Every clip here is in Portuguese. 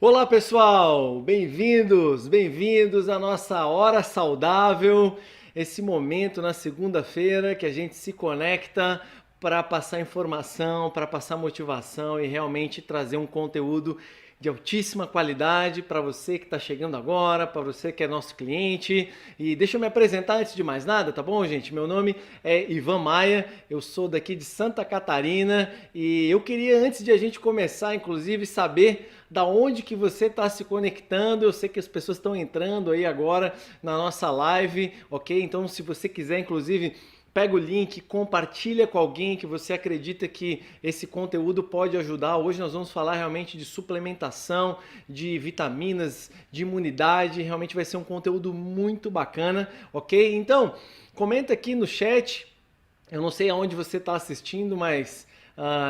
Olá pessoal, bem-vindos à nossa Hora Saudável, esse momento na segunda-feira que a gente se conecta para passar informação, para passar motivação e realmente trazer um conteúdo de altíssima qualidade para você que está chegando agora, para você que é nosso cliente. E deixa eu me apresentar antes de mais nada, tá bom, gente? Meu nome é Ivan Maia, eu sou daqui de Santa Catarina e eu queria, antes de a gente começar, inclusive, saber da onde que você está se conectando. Eu sei que as pessoas estão entrando aí agora na nossa live, ok? Então, se você quiser, inclusive, pega o link, compartilha com alguém que você acredita que esse conteúdo pode ajudar. Hoje nós vamos falar realmente de suplementação, de vitaminas, de imunidade. Realmente vai ser um conteúdo muito bacana, ok? Então, comenta aqui no chat. Eu não sei aonde você está assistindo, mas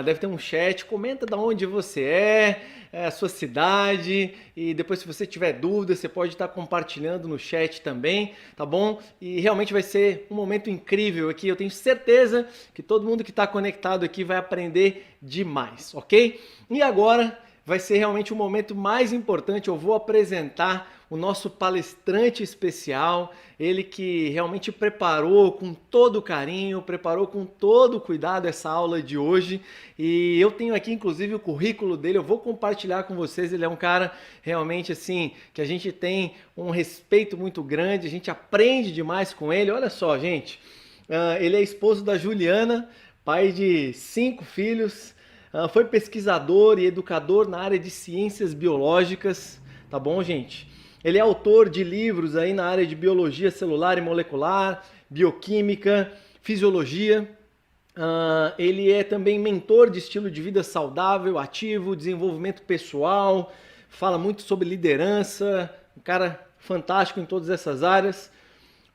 deve ter um chat. Comenta de onde você a sua cidade, e depois, se você tiver dúvida, você pode estar compartilhando no chat também, tá bom? E realmente vai ser um momento incrível aqui. Eu tenho certeza que todo mundo que está conectado aqui vai aprender demais, ok? E agora vai ser realmente o momento mais importante. Eu vou apresentar o nosso palestrante especial, ele que realmente preparou com todo carinho, preparou com todo cuidado essa aula de hoje. E eu tenho aqui inclusive o currículo dele, eu vou compartilhar com vocês. Ele é um cara realmente assim, que a gente tem um respeito muito grande, a gente aprende demais com ele. Olha só, gente, ele é esposo da Juliana, pai de 5 filhos. Foi pesquisador e educador na área de ciências biológicas, tá bom, gente? Ele é autor de livros aí na área de biologia celular e molecular, bioquímica, fisiologia. Ele é também mentor de estilo de vida saudável, ativo, desenvolvimento pessoal, fala muito sobre liderança, um cara fantástico em todas essas áreas.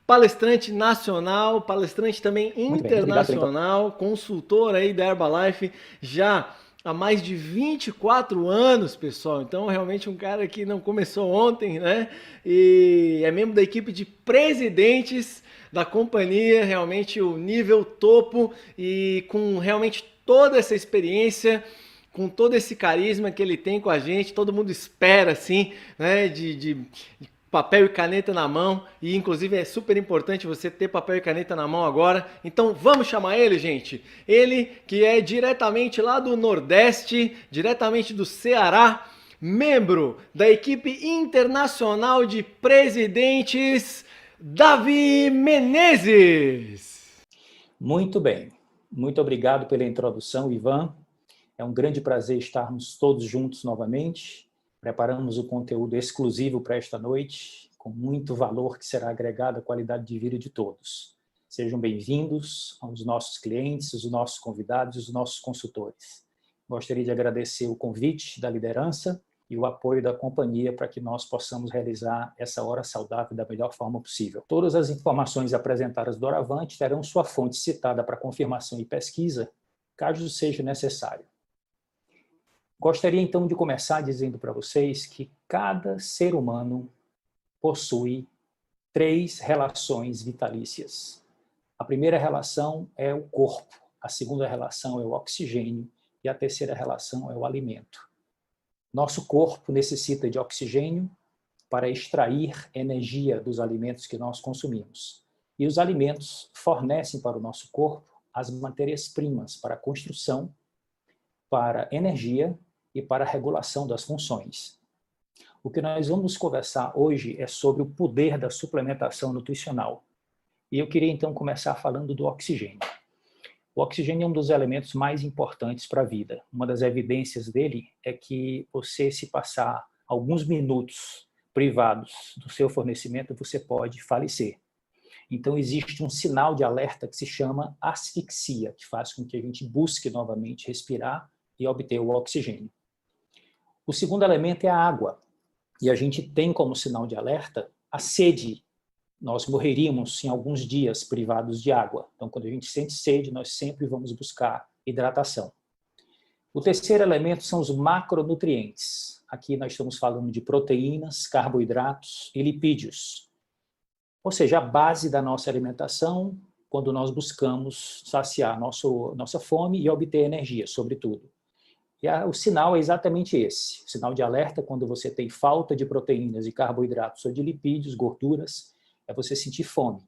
Palestrante nacional, palestrante também Muito bem, muito obrigado pela introdução. internacional, consultor aí da Herbalife já há mais de 24 anos, pessoal. Então, realmente um cara que não começou ontem, né? E é membro da equipe de presidentes da companhia, realmente o nível topo, e com realmente toda essa experiência, com todo esse carisma que ele tem com a gente. Todo mundo espera, assim, né, de papel e caneta na mão, e inclusive é super importante você ter papel e caneta na mão agora. Então vamos chamar ele, gente. Ele que é diretamente lá do Nordeste, diretamente do Ceará, membro da equipe internacional de presidentes, Davi Menezes. Muito bem. Muito obrigado pela introdução, Ivan. É um grande prazer estarmos todos juntos novamente. Preparamos o conteúdo exclusivo para esta noite, com muito valor que será agregado à qualidade de vida de todos. Sejam bem-vindos aos nossos clientes, os nossos convidados, os nossos consultores. Gostaria de agradecer o convite da liderança e o apoio da companhia para que nós possamos realizar essa hora saudável da melhor forma possível. Todas as informações apresentadas doravante terão sua fonte citada para confirmação e pesquisa, caso seja necessário. Gostaria então de começar dizendo para vocês que cada ser humano possui 3 relações vitalícias. A primeira relação é o corpo, a segunda relação é o oxigênio e a terceira relação é o alimento. Nosso corpo necessita de oxigênio para extrair energia dos alimentos que nós consumimos. E os alimentos fornecem para o nosso corpo as matérias-primas para a construção, para a energia e para a regulação das funções. O que nós vamos conversar hoje é sobre o poder da suplementação nutricional. E eu queria então começar falando do oxigênio. O oxigênio é um dos elementos mais importantes para a vida. Uma das evidências dele é que você, se passar alguns minutos privados do seu fornecimento, você pode falecer. Então, existe um sinal de alerta que se chama asfixia, que faz com que a gente busque novamente respirar e obter o oxigênio. O segundo elemento é a água. E a gente tem como sinal de alerta a sede. Nós morreríamos em alguns dias privados de água. Então, quando a gente sente sede, nós sempre vamos buscar hidratação. O terceiro elemento são os macronutrientes. Aqui nós estamos falando de proteínas, carboidratos e lipídios. Ou seja, a base da nossa alimentação, quando nós buscamos saciar nossa fome e obter energia, sobretudo. E o sinal é exatamente esse. O sinal de alerta, quando você tem falta de proteínas e carboidratos ou de lipídios, gorduras, é você sentir fome.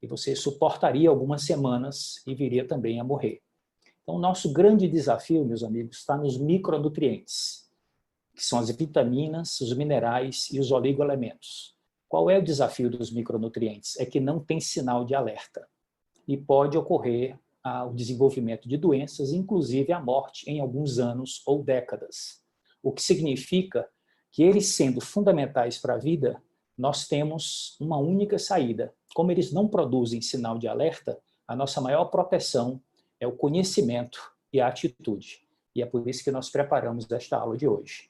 E você suportaria algumas semanas e viria também a morrer. Então, o nosso grande desafio, meus amigos, está nos micronutrientes, que são as vitaminas, os minerais e os oligoelementos. Qual é o desafio dos micronutrientes? É que não tem sinal de alerta e pode ocorrer o desenvolvimento de doenças, inclusive a morte em alguns anos ou décadas. O que significa que eles sendo fundamentais para a vida, nós temos uma única saída. Como eles não produzem sinal de alerta, a nossa maior proteção é o conhecimento e a atitude. E é por isso que nós preparamos esta aula de hoje.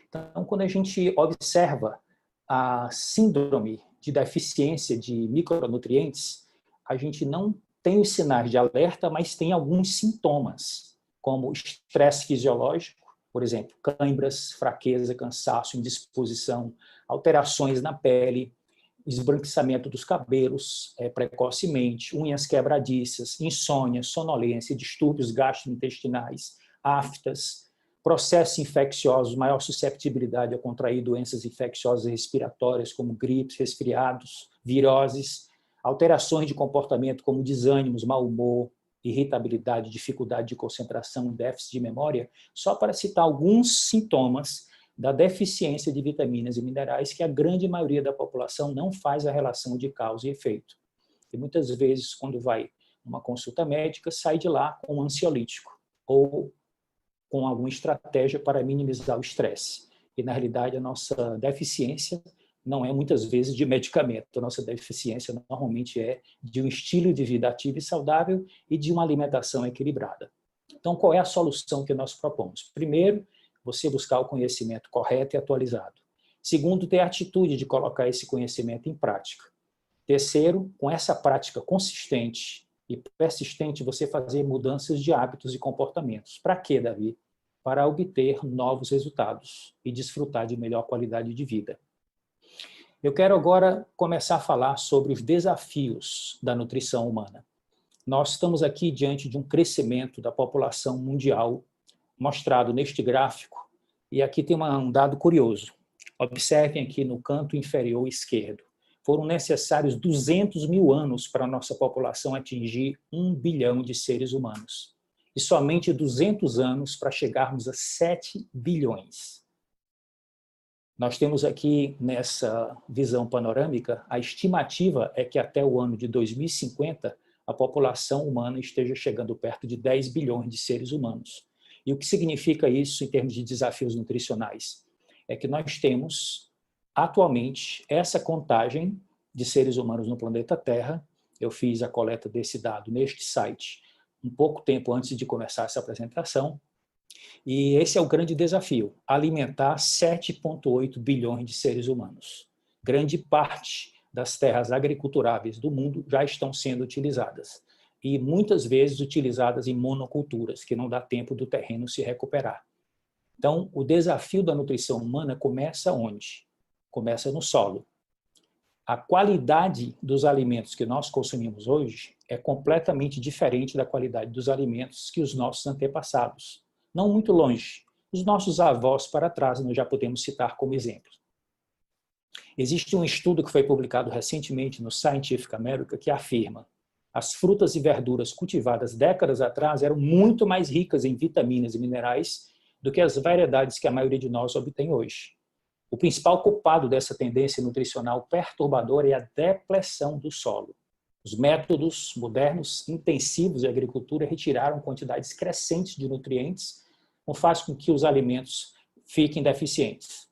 Então, quando a gente observa a síndrome de deficiência de micronutrientes, a gente não tem os sinais de alerta, mas tem alguns sintomas, como estresse fisiológico, por exemplo, câimbras, fraqueza, cansaço, indisposição, alterações na pele, esbranquiçamento dos cabelos precocemente, unhas quebradiças, insônia, sonolência, distúrbios gastrointestinais, aftas, processos infecciosos, maior susceptibilidade a contrair doenças infecciosas respiratórias, como gripes, resfriados, viroses, alterações de comportamento como desânimos, mau humor, irritabilidade, dificuldade de concentração, déficit de memória, só para citar alguns sintomas da deficiência de vitaminas e minerais que a grande maioria da população não faz a relação de causa e efeito. E muitas vezes, quando vai numa consulta médica, sai de lá com um ansiolítico ou com alguma estratégia para minimizar o estresse. E, na realidade, a nossa deficiência não é muitas vezes de medicamento. A nossa deficiência normalmente é de um estilo de vida ativo e saudável e de uma alimentação equilibrada. Então, qual é a solução que nós propomos? Primeiro, você buscar o conhecimento correto e atualizado. Segundo, ter a atitude de colocar esse conhecimento em prática. Terceiro, com essa prática consistente e persistente, você fazer mudanças de hábitos e comportamentos. Para quê, Davi? Para obter novos resultados e desfrutar de melhor qualidade de vida. Eu quero agora começar a falar sobre os desafios da nutrição humana. Nós estamos aqui diante de um crescimento da população mundial, mostrado neste gráfico, e aqui tem um dado curioso. Observem aqui no canto inferior esquerdo. Foram necessários 200 mil anos para a nossa população atingir 1 bilhão de seres humanos. E somente 200 anos para chegarmos a 7 bilhões. Nós temos aqui, nessa visão panorâmica, a estimativa é que até o ano de 2050, a população humana esteja chegando perto de 10 bilhões de seres humanos. E o que significa isso em termos de desafios nutricionais? É que nós temos, atualmente, essa contagem de seres humanos no planeta Terra. Eu fiz a coleta desse dado neste site um pouco tempo antes de começar essa apresentação. E esse é o grande desafio, alimentar 7,8 bilhões de seres humanos. Grande parte das terras agriculturáveis do mundo já estão sendo utilizadas. E muitas vezes utilizadas em monoculturas, que não dá tempo do terreno se recuperar. Então, o desafio da nutrição humana começa onde? Começa no solo. A qualidade dos alimentos que nós consumimos hoje é completamente diferente da qualidade dos alimentos que os nossos antepassados. Não muito longe. Os nossos avós para trás, nós já podemos citar como exemplo. Existe um estudo que foi publicado recentemente no Scientific American que afirma as frutas e verduras cultivadas décadas atrás eram muito mais ricas em vitaminas e minerais do que as variedades que a maioria de nós obtém hoje. O principal culpado dessa tendência nutricional perturbadora é a depleção do solo. Os métodos modernos intensivos de agricultura retiraram quantidades crescentes de nutrientes, o que faz com que os alimentos fiquem deficientes.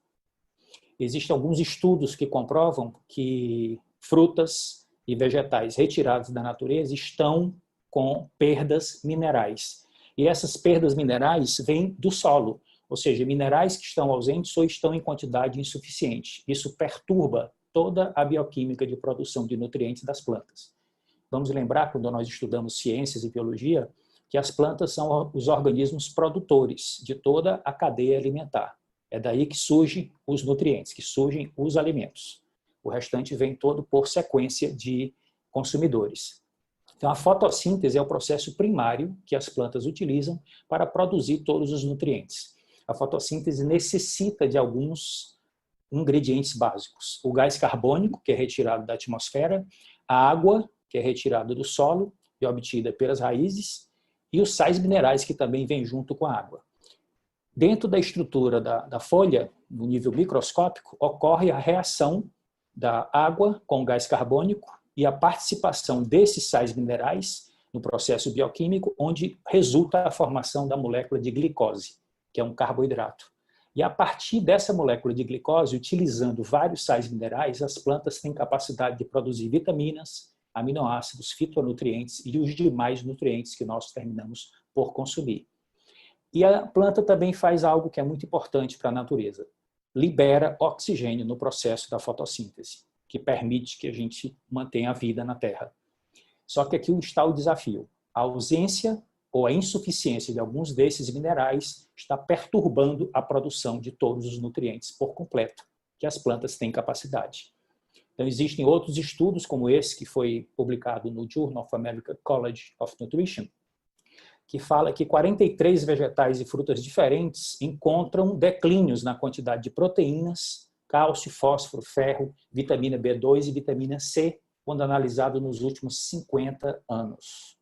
Existem alguns estudos que comprovam que frutas e vegetais retirados da natureza estão com perdas minerais. E essas perdas minerais vêm do solo, ou seja, minerais que estão ausentes ou estão em quantidade insuficiente. Isso perturba toda a bioquímica de produção de nutrientes das plantas. Vamos lembrar, quando nós estudamos ciências e biologia, que as plantas são os organismos produtores de toda a cadeia alimentar. É daí que surgem os nutrientes, que surgem os alimentos. O restante vem todo por sequência de consumidores. Então, a fotossíntese é o processo primário que as plantas utilizam para produzir todos os nutrientes. A fotossíntese necessita de alguns ingredientes básicos. O gás carbônico, que é retirado da atmosfera, a água, que é retirada do solo e obtida pelas raízes, e os sais minerais, que também vêm junto com a água. Dentro da estrutura da folha, no nível microscópico, ocorre a reação da água com o gás carbônico e a participação desses sais minerais no processo bioquímico, onde resulta a formação da molécula de glicose, que é um carboidrato. E a partir dessa molécula de glicose, utilizando vários sais minerais, as plantas têm capacidade de produzir vitaminas, aminoácidos, fitonutrientes e os demais nutrientes que nós terminamos por consumir. E a planta também faz algo que é muito importante para a natureza. Libera oxigênio no processo da fotossíntese, que permite que a gente mantenha a vida na Terra. Só que aqui está o desafio. A ausência ou a insuficiência de alguns desses minerais está perturbando a produção de todos os nutrientes por completo, que as plantas têm capacidade. Então, existem outros estudos, como esse que foi publicado no Journal of American College of Nutrition, que fala que 43 vegetais e frutas diferentes encontram declínios na quantidade de proteínas, cálcio, fósforo, ferro, vitamina B2 e vitamina C, quando analisado nos últimos 50 anos.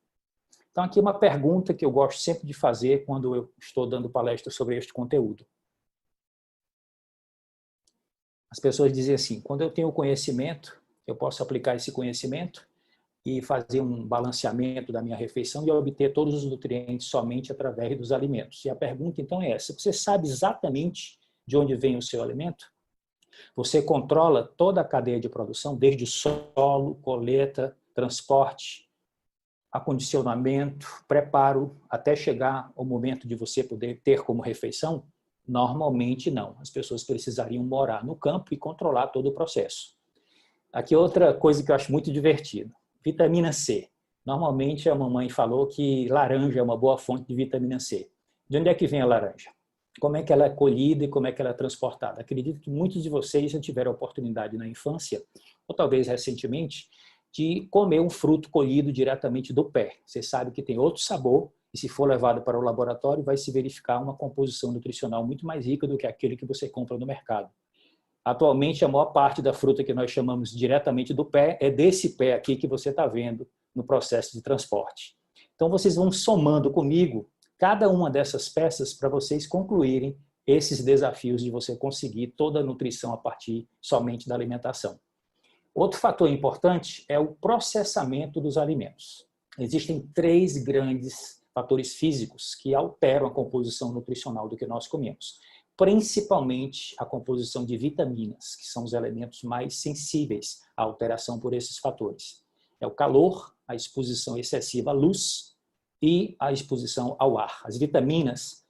Então, aqui uma pergunta que eu gosto sempre de fazer quando eu estou dando palestra sobre este conteúdo. As pessoas dizem assim, quando eu tenho conhecimento, eu posso aplicar esse conhecimento e fazer um balanceamento da minha refeição e obter todos os nutrientes somente através dos alimentos. E a pergunta, então, é essa. Você sabe exatamente de onde vem o seu alimento? Você controla toda a cadeia de produção, desde o solo, colheita, transporte, acondicionamento, preparo, até chegar ao momento de você poder ter como refeição? Normalmente, não. As pessoas precisariam morar no campo e controlar todo o processo. Aqui outra coisa que eu acho muito divertida. Vitamina C. Normalmente a mamãe falou que laranja é uma boa fonte de vitamina C. De onde é que vem a laranja? Como é que ela é colhida e como é que ela é transportada? Acredito que muitos de vocês já tiveram a oportunidade na infância, ou talvez recentemente, de comer um fruto colhido diretamente do pé. Você sabe que tem outro sabor e se for levado para o laboratório vai se verificar uma composição nutricional muito mais rica do que aquele que você compra no mercado. Atualmente, a maior parte da fruta que nós chamamos diretamente do pé é desse pé aqui que você está vendo no processo de transporte. Então, vocês vão somando comigo cada uma dessas peças para vocês concluírem esses desafios de você conseguir toda a nutrição a partir somente da alimentação. Outro fator importante é o processamento dos alimentos. Existem 3 grandes fatores físicos que alteram a composição nutricional do que nós comemos. Principalmente a composição de vitaminas, que são os elementos mais sensíveis à alteração por esses fatores. É o calor, a exposição excessiva à luz e a exposição ao ar. As vitaminas,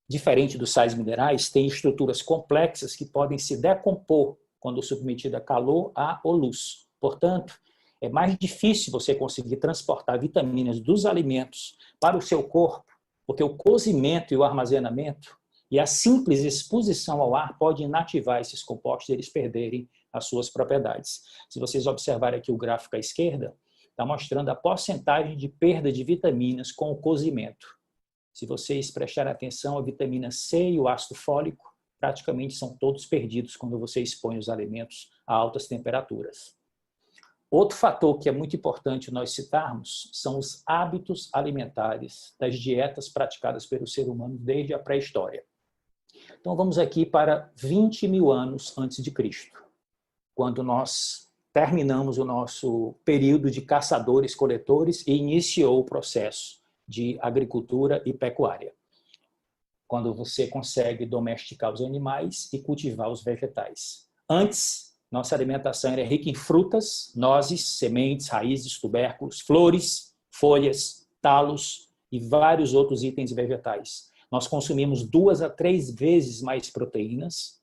diferente dos sais minerais, têm estruturas complexas que podem se decompor quando submetida a calor, ar ou luz. Portanto, é mais difícil você conseguir transportar vitaminas dos alimentos para o seu corpo, porque o cozimento e o armazenamento e a simples exposição ao ar pode inativar esses compostos e eles perderem as suas propriedades. Se vocês observarem aqui o gráfico à esquerda, está mostrando a porcentagem de perda de vitaminas com o cozimento. Se vocês prestarem atenção, a vitamina C e o ácido fólico praticamente são todos perdidos quando você expõe os alimentos a altas temperaturas. Outro fator que é muito importante nós citarmos são os hábitos alimentares das dietas praticadas pelo ser humano desde a pré-história. Então vamos aqui para 20 mil anos antes de Cristo, quando nós terminamos o nosso período de caçadores-coletores e iniciou o processo de agricultura e pecuária, quando você consegue domesticar os animais e cultivar os vegetais. Antes, nossa alimentação era rica em frutas, nozes, sementes, raízes, tubérculos, flores, folhas, talos e vários outros itens vegetais. Nós consumimos 2 a 3 vezes mais proteínas,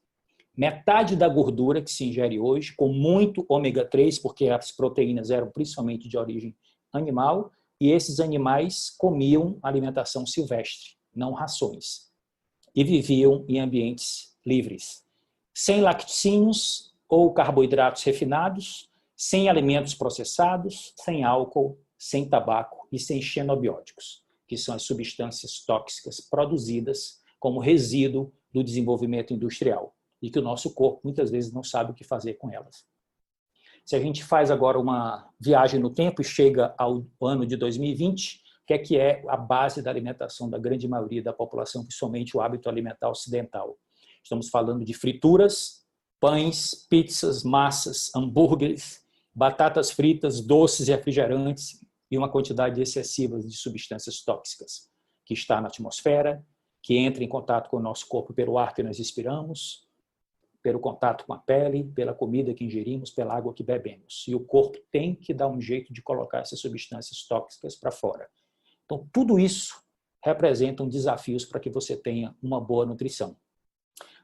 metade da gordura que se ingere hoje, com muito ômega 3, porque as proteínas eram principalmente de origem animal, e esses animais comiam alimentação silvestre, não rações, e viviam em ambientes livres, sem laticínios ou carboidratos refinados, sem alimentos processados, sem álcool sem tabaco e sem xenobióticos, que são as substâncias tóxicas produzidas como resíduo do desenvolvimento industrial e que o nosso corpo muitas vezes não sabe o que fazer com elas. Se a gente faz agora uma viagem no tempo e chega ao ano de 2020, o que é a base da alimentação da grande maioria da população, principalmente o hábito alimentar ocidental? Estamos falando de frituras, pães, pizzas, massas, hambúrgueres, batatas fritas, doces e refrigerantes e uma quantidade excessiva de substâncias tóxicas que está na atmosfera, que entra em contato com o nosso corpo pelo ar que nós respiramos, pelo contato com a pele, pela comida que ingerimos, pela água que bebemos. E o corpo tem que dar um jeito de colocar essas substâncias tóxicas para fora. Então, tudo isso representam desafios para que você tenha uma boa nutrição.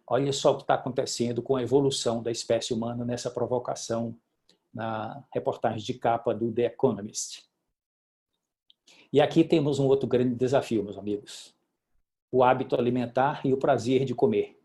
Olha só o que está acontecendo com a evolução da espécie humana nessa provocação na reportagem de capa do The Economist. E aqui temos um outro grande desafio, meus amigos. O hábito alimentar e o prazer de comer.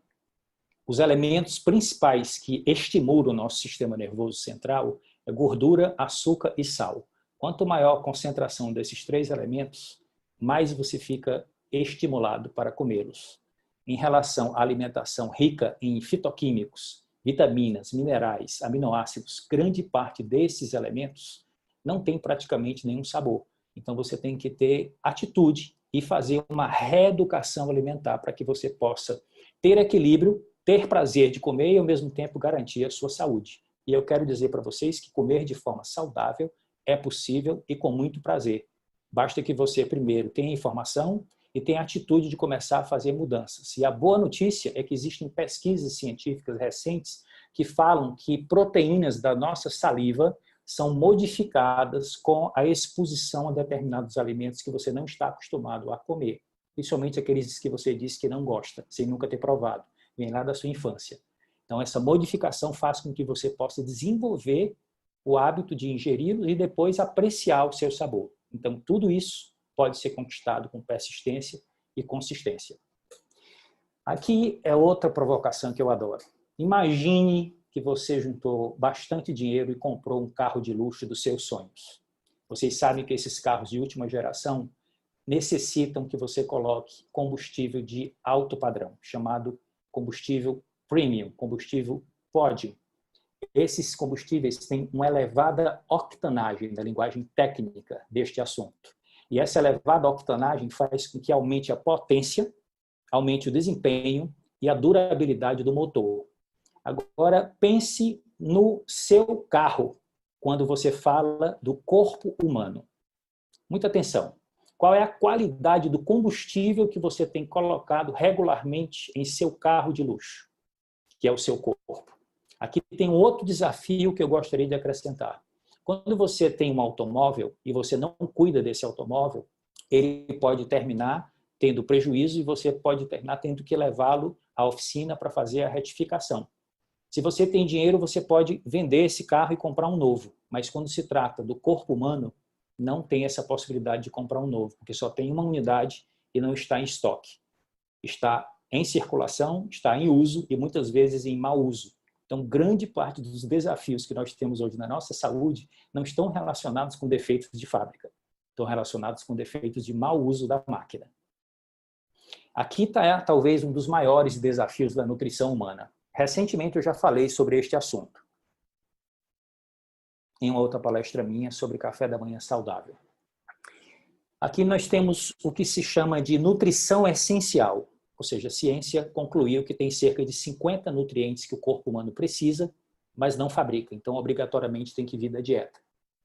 Os elementos principais que estimulam o nosso sistema nervoso central é gordura, açúcar e sal. Quanto maior a concentração desses três elementos, mais você fica estimulado para comê-los. Em relação à alimentação rica em fitoquímicos, vitaminas, minerais, aminoácidos, grande parte desses elementos não tem praticamente nenhum sabor. Então você tem que ter atitude e fazer uma reeducação alimentar para que você possa ter equilíbrio, ter prazer de comer e ao mesmo tempo garantir a sua saúde. E eu quero dizer para vocês que comer de forma saudável é possível e com muito prazer. Basta que você primeiro tenha informação e tenha a atitude de começar a fazer mudanças. E a boa notícia é que existem pesquisas científicas recentes que falam que proteínas da nossa saliva são modificadas com a exposição a determinados alimentos que você não está acostumado a comer. Principalmente aqueles que você disse que não gosta, sem nunca ter provado. Vem lá da sua infância. Então, essa modificação faz com que você possa desenvolver o hábito de ingeri-los e depois apreciar o seu sabor. Então, tudo isso pode ser conquistado com persistência e consistência. Aqui é outra provocação que eu adoro. Imagine que você juntou bastante dinheiro e comprou um carro de luxo dos seus sonhos. Vocês sabem que esses carros de última geração necessitam que você coloque combustível de alto padrão, chamado combustível premium, combustível pódio. Esses combustíveis têm uma elevada octanagem, na linguagem técnica deste assunto. E essa elevada octanagem faz com que aumente a potência, aumente o desempenho e a durabilidade do motor. Agora, pense no seu carro, quando você fala do corpo humano. Muita atenção. Qual é a qualidade do combustível que você tem colocado regularmente em seu carro de luxo, que é o seu corpo? Aqui tem um outro desafio que eu gostaria de acrescentar. Quando você tem um automóvel e você não cuida desse automóvel, ele pode terminar tendo prejuízo e você pode terminar tendo que levá-lo à oficina para fazer a retificação. Se você tem dinheiro, você pode vender esse carro e comprar um novo. Mas quando se trata do corpo humano, não tem essa possibilidade de comprar um novo, porque só tem uma unidade e não está em estoque. Está em circulação, está em uso e muitas vezes em mau uso. Então, grande parte dos desafios que nós temos hoje na nossa saúde não estão relacionados com defeitos de fábrica, estão relacionados com defeitos de mau uso da máquina. Aqui está talvez um dos maiores desafios da nutrição humana. Recentemente eu já falei sobre este assunto, em uma outra palestra minha sobre café da manhã saudável. Aqui nós temos o que se chama de nutrição essencial, ou seja, a ciência concluiu que tem cerca de 50 nutrientes que o corpo humano precisa, mas não fabrica, então obrigatoriamente tem que vir da dieta.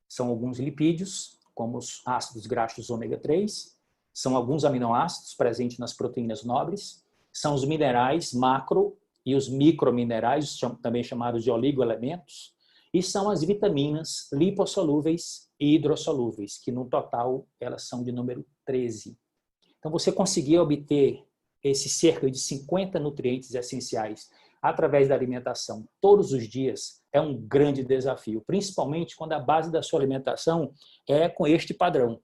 São alguns lipídios, como os ácidos graxos ômega 3, são alguns aminoácidos presentes nas proteínas nobres, são os minerais macro e os microminerais, também chamados de oligoelementos, e são as vitaminas lipossolúveis e hidrossolúveis, que no total elas são de número 13. Então você conseguir obter esses cerca de 50 nutrientes essenciais através da alimentação todos os dias é um grande desafio, principalmente quando a base da sua alimentação é com este padrão,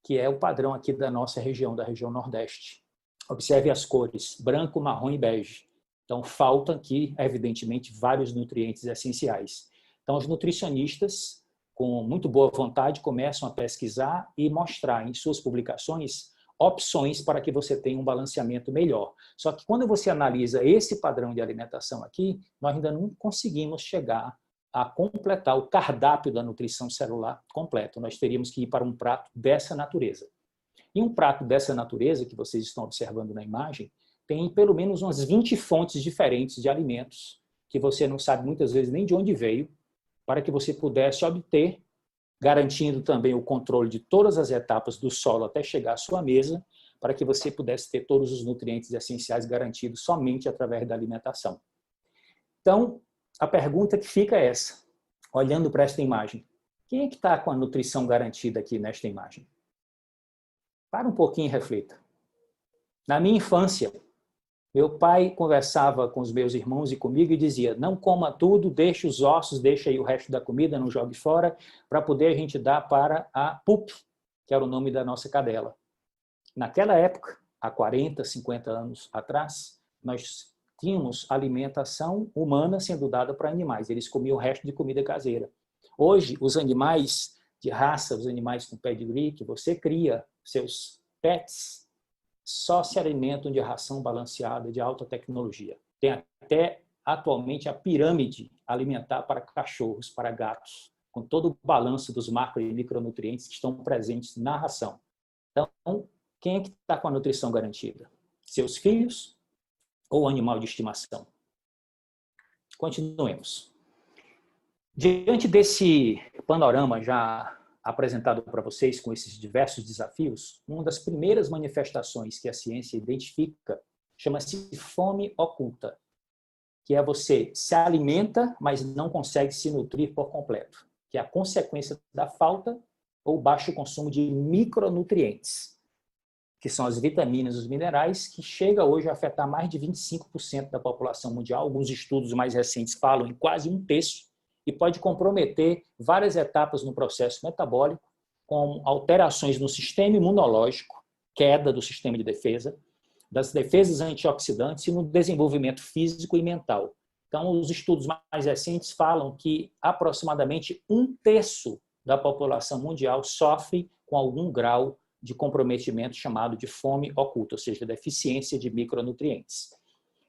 que é o padrão aqui da nossa região, da região Nordeste. Observe as cores, branco, marrom e bege. Então, faltam aqui, evidentemente, vários nutrientes essenciais. Então, os nutricionistas com muito boa vontade, começam a pesquisar e mostrar em suas publicações opções para que você tenha um balanceamento melhor. Só que quando você analisa esse padrão de alimentação aqui, nós ainda não conseguimos chegar a completar o cardápio da nutrição celular completo. Nós teríamos que ir para um prato dessa natureza. E um prato dessa natureza, que vocês estão observando na imagem, tem pelo menos umas 20 fontes diferentes de alimentos, que você não sabe muitas vezes nem de onde veio, para que você pudesse obter, garantindo também o controle de todas as etapas do solo até chegar à sua mesa, para que você pudesse ter todos os nutrientes essenciais garantidos somente através da alimentação. Então, a pergunta que fica é essa, olhando para esta imagem. Quem é que está com a nutrição garantida aqui nesta imagem? Para um pouquinho e reflita. Na minha infância, meu pai conversava com os meus irmãos e comigo e dizia: não coma tudo, deixe os ossos, deixe aí o resto da comida, não jogue fora, para poder a gente dar para a Pup, que era o nome da nossa cadela. Naquela época, há 40, 50 anos atrás, nós tínhamos alimentação humana sendo dada para animais. Eles comiam o resto de comida caseira. Hoje, os animais de raça, os animais com pedigree, que você cria, seus pets, só se alimentam de ração balanceada, de alta tecnologia. Tem até, atualmente, a pirâmide alimentar para cachorros, para gatos, com todo o balanço dos macro e micronutrientes que estão presentes na ração. Então, quem é que está com a nutrição garantida? Seus filhos ou animal de estimação? Continuemos. Diante desse panorama já apresentado para vocês com esses diversos desafios, uma das primeiras manifestações que a ciência identifica chama-se fome oculta, que é você se alimenta, mas não consegue se nutrir por completo, que é a consequência da falta ou baixo consumo de micronutrientes, que são as vitaminas e os minerais, que chega hoje a afetar mais de 25% da população mundial. Alguns estudos mais recentes falam em quase um terço, e pode comprometer várias etapas no processo metabólico, com alterações no sistema imunológico, queda do sistema de defesa, das defesas antioxidantes e no desenvolvimento físico e mental. Então, os estudos mais recentes falam que aproximadamente um terço da população mundial sofre com algum grau de comprometimento chamado de fome oculta, ou seja, deficiência de micronutrientes.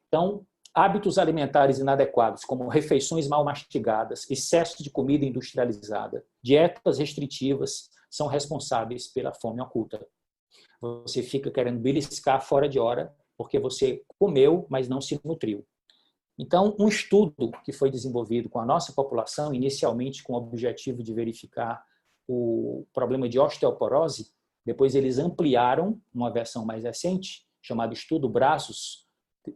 Então, hábitos alimentares inadequados, como refeições mal mastigadas, excesso de comida industrializada, dietas restritivas, são responsáveis pela fome oculta. Você fica querendo beliscar fora de hora porque você comeu, mas não se nutriu. Então, um estudo que foi desenvolvido com a nossa população, inicialmente com o objetivo de verificar o problema de osteoporose, depois eles ampliaram uma versão mais recente, chamada Estudo Braços,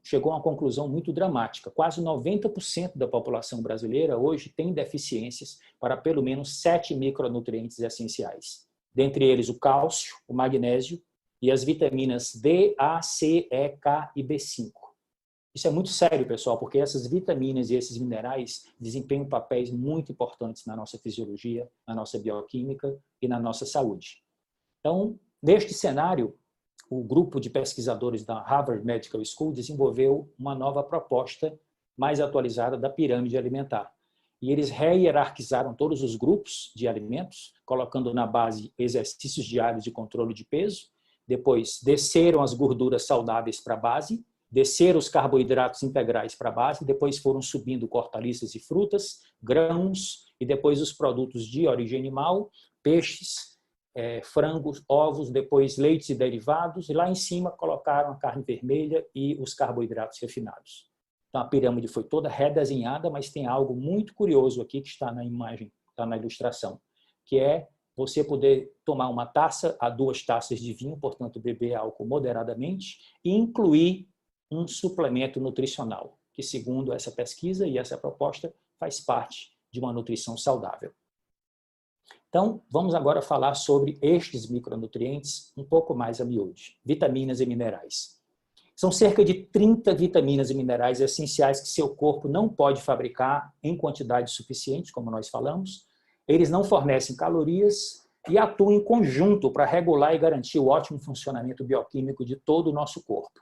chegou a uma conclusão muito dramática. Quase 90% da população brasileira hoje tem deficiências para pelo menos 7 micronutrientes essenciais. Dentre eles o cálcio, o magnésio e as vitaminas D, A, C, E, K e B5. Isso é muito sério, pessoal, porque essas vitaminas e esses minerais desempenham papéis muito importantes na nossa fisiologia, na nossa bioquímica e na nossa saúde. Então, neste cenário, o grupo de pesquisadores da Harvard Medical School desenvolveu uma nova proposta mais atualizada da pirâmide alimentar. E eles rehierarquizaram todos os grupos de alimentos, colocando na base exercícios diários de controle de peso, depois desceram as gorduras saudáveis para a base, desceram os carboidratos integrais para a base, depois foram subindo hortaliças e frutas, grãos, e depois os produtos de origem animal, peixes, frangos, ovos, depois leites e derivados, e lá em cima colocaram a carne vermelha e os carboidratos refinados. Então a pirâmide foi toda redesenhada, mas tem algo muito curioso aqui que está na imagem, está na ilustração, que é você poder tomar uma taça a 2 taças de vinho, portanto beber álcool moderadamente, e incluir um suplemento nutricional, que segundo essa pesquisa e essa proposta faz parte de uma nutrição saudável. Então, vamos agora falar sobre estes micronutrientes um pouco mais a miúde, vitaminas e minerais. São cerca de 30 vitaminas e minerais essenciais que seu corpo não pode fabricar em quantidades suficientes, como nós falamos. Eles não fornecem calorias e atuam em conjunto para regular e garantir o ótimo funcionamento bioquímico de todo o nosso corpo.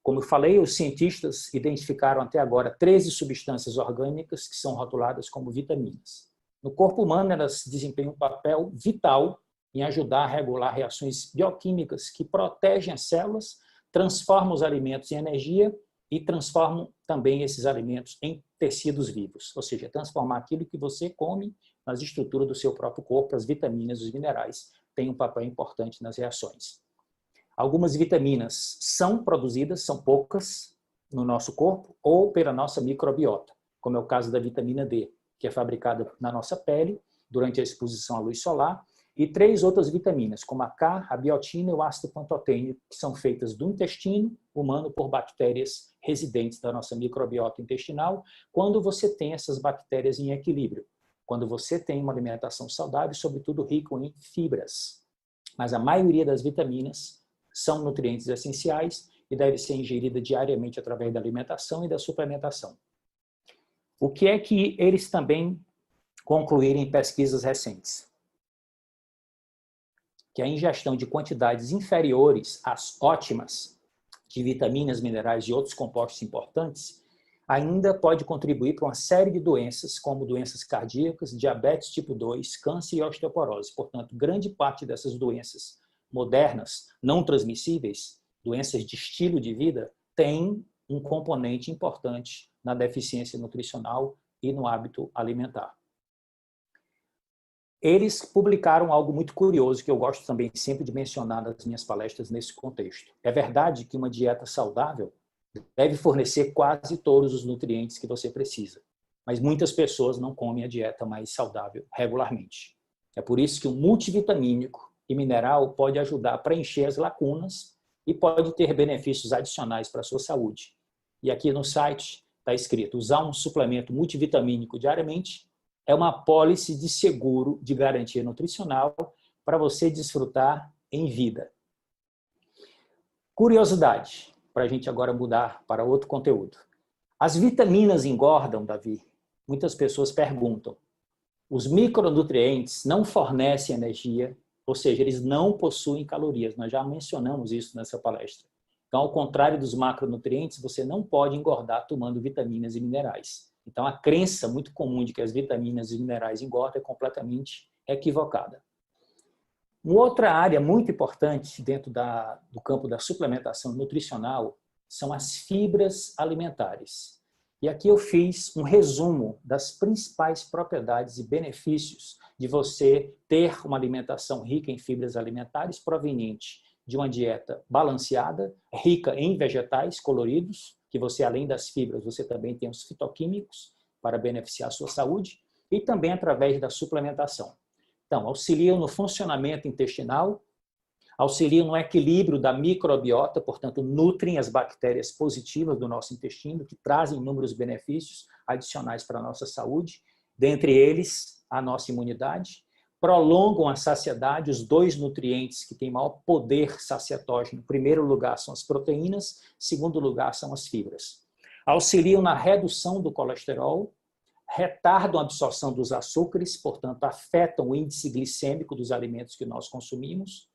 Como eu falei, os cientistas identificaram até agora 13 substâncias orgânicas que são rotuladas como vitaminas. No corpo humano, elas desempenham um papel vital em ajudar a regular reações bioquímicas que protegem as células, transformam os alimentos em energia e transformam também esses alimentos em tecidos vivos, ou seja, transformar aquilo que você come nas estruturas do seu próprio corpo, as vitaminas, os minerais, têm um papel importante nas reações. Algumas vitaminas são produzidas, são poucas, no nosso corpo ou pela nossa microbiota, como é o caso da vitamina D, que é fabricada na nossa pele durante a exposição à luz solar, e 3 outras vitaminas, como a K, a biotina e o ácido pantotênico, que são feitas do intestino humano por bactérias residentes da nossa microbiota intestinal, quando você tem essas bactérias em equilíbrio, quando você tem uma alimentação saudável, sobretudo rico em fibras. Mas a maioria das vitaminas são nutrientes essenciais e deve ser ingerida diariamente através da alimentação e da suplementação. O que é que eles também concluíram em pesquisas recentes? Que a ingestão de quantidades inferiores às ótimas de vitaminas, minerais e outros compostos importantes ainda pode contribuir para uma série de doenças, como doenças cardíacas, diabetes tipo 2, câncer e osteoporose. Portanto, grande parte dessas doenças modernas, não transmissíveis, doenças de estilo de vida, tem um componente importante na deficiência nutricional e no hábito alimentar. Eles publicaram algo muito curioso que eu gosto também sempre de mencionar nas minhas palestras nesse contexto. É verdade que uma dieta saudável deve fornecer quase todos os nutrientes que você precisa, mas muitas pessoas não comem a dieta mais saudável regularmente. É por isso que o multivitamínico e mineral pode ajudar a preencher as lacunas e pode ter benefícios adicionais para a sua saúde. E aqui no site está escrito: usar um suplemento multivitamínico diariamente é uma apólice de seguro de garantia nutricional para você desfrutar em vida. Curiosidade, para a gente agora mudar para outro conteúdo. As vitaminas engordam, Davi? Muitas pessoas perguntam. Os micronutrientes não fornecem energia, ou seja, eles não possuem calorias. Nós já mencionamos isso nessa palestra. Então, ao contrário dos macronutrientes, você não pode engordar tomando vitaminas e minerais. Então, a crença muito comum de que as vitaminas e minerais engordam é completamente equivocada. Uma outra área muito importante dentro do campo da suplementação nutricional são as fibras alimentares. E aqui eu fiz um resumo das principais propriedades e benefícios de você ter uma alimentação rica em fibras alimentares proveniente de uma dieta balanceada, rica em vegetais coloridos, que você, além das fibras, você também tem os fitoquímicos para beneficiar a sua saúde, e também através da suplementação. Então, auxiliam no funcionamento intestinal, auxiliam no equilíbrio da microbiota, portanto, nutrem as bactérias positivas do nosso intestino, que trazem inúmeros benefícios adicionais para a nossa saúde, dentre eles a nossa imunidade, prolongam a saciedade, os 2 nutrientes que têm maior poder saciatógeno. Em primeiro lugar são as proteínas, em segundo lugar são as fibras. Auxiliam na redução do colesterol, retardam a absorção dos açúcares, portanto, afetam o índice glicêmico dos alimentos que nós consumimos,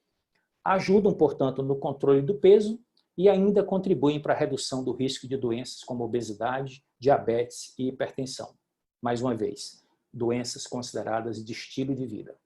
ajudam, portanto, no controle do peso e ainda contribuem para a redução do risco de doenças como obesidade, diabetes e hipertensão. Mais uma vez, doenças consideradas de estilo de vida.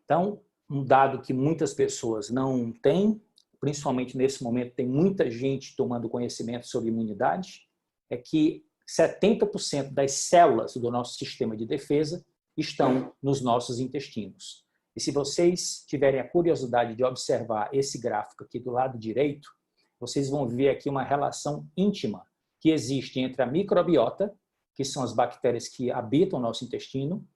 Então, um dado que muitas pessoas não têm, principalmente nesse momento, tem muita gente tomando conhecimento sobre imunidade, é que 70% das células do nosso sistema de defesa estão nos nossos intestinos. E se vocês tiverem a curiosidade de observar esse gráfico aqui do lado direito, vocês vão ver aqui uma relação íntima que existe entre a microbiota, que são as bactérias que habitam o nosso intestino,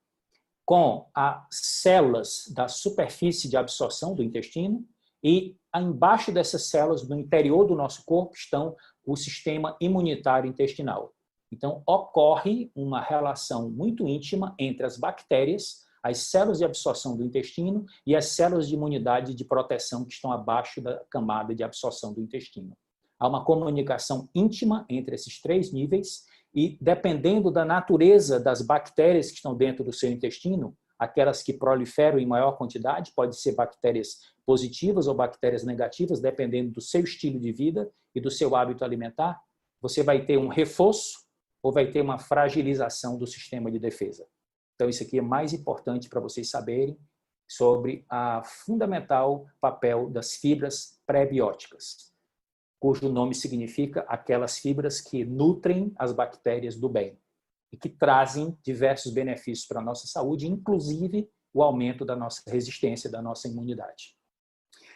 com as células da superfície de absorção do intestino e embaixo dessas células, no interior do nosso corpo, estão o sistema imunitário intestinal. Então, ocorre uma relação muito íntima entre as bactérias, as células de absorção do intestino e as células de imunidade e de proteção que estão abaixo da camada de absorção do intestino. Há uma comunicação íntima entre esses 3 níveis e, dependendo da natureza das bactérias que estão dentro do seu intestino, aquelas que proliferam em maior quantidade, pode ser bactérias positivas ou bactérias negativas, dependendo do seu estilo de vida e do seu hábito alimentar, você vai ter um reforço ou vai ter uma fragilização do sistema de defesa. Então, isso aqui é mais importante para vocês saberem sobre o fundamental papel das fibras pré-bióticas, cujo nome significa aquelas fibras que nutrem as bactérias do bem e que trazem diversos benefícios para a nossa saúde, inclusive o aumento da nossa resistência, da nossa imunidade.